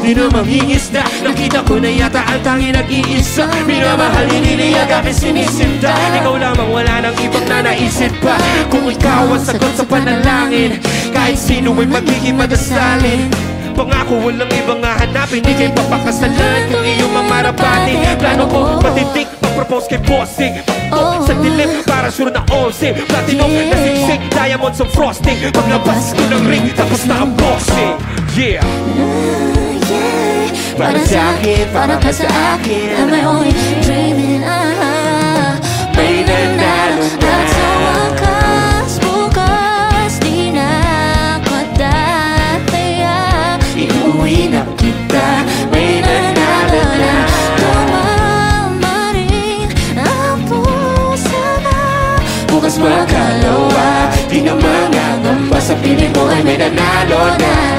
di na mangingisda. Nakita ko na yata ang tangi nag-iisa. Minamahal, hiniliyag, aking sinisinta. Ikaw lamang, wala nang ibang nanaisip pa. Kung ikaw ang sagot sa panalangin, kahit sino ay magiging madasalin. Pangako walang ibang hahanapin, di kayo papakasalan kung iyong mamarapatin. Plano ko patitik, pag-propose kay bossing. Pakto sa dilim, para sure na all-sim. Platinum na siksik, diamonds ang frosting. Paglabas ko ng ring, tapos na ang boxing. Yeah! Para sa akin, para ka sa akin, am I only dreaming? May nanalo na. At sa wakas, bukas, di na ako dataya. Iuwi na kita, may nanalo na. Tumamaring ang puso na. Bukas makalawa, di na mangangamba. Sa piling mo ay may nanalo na.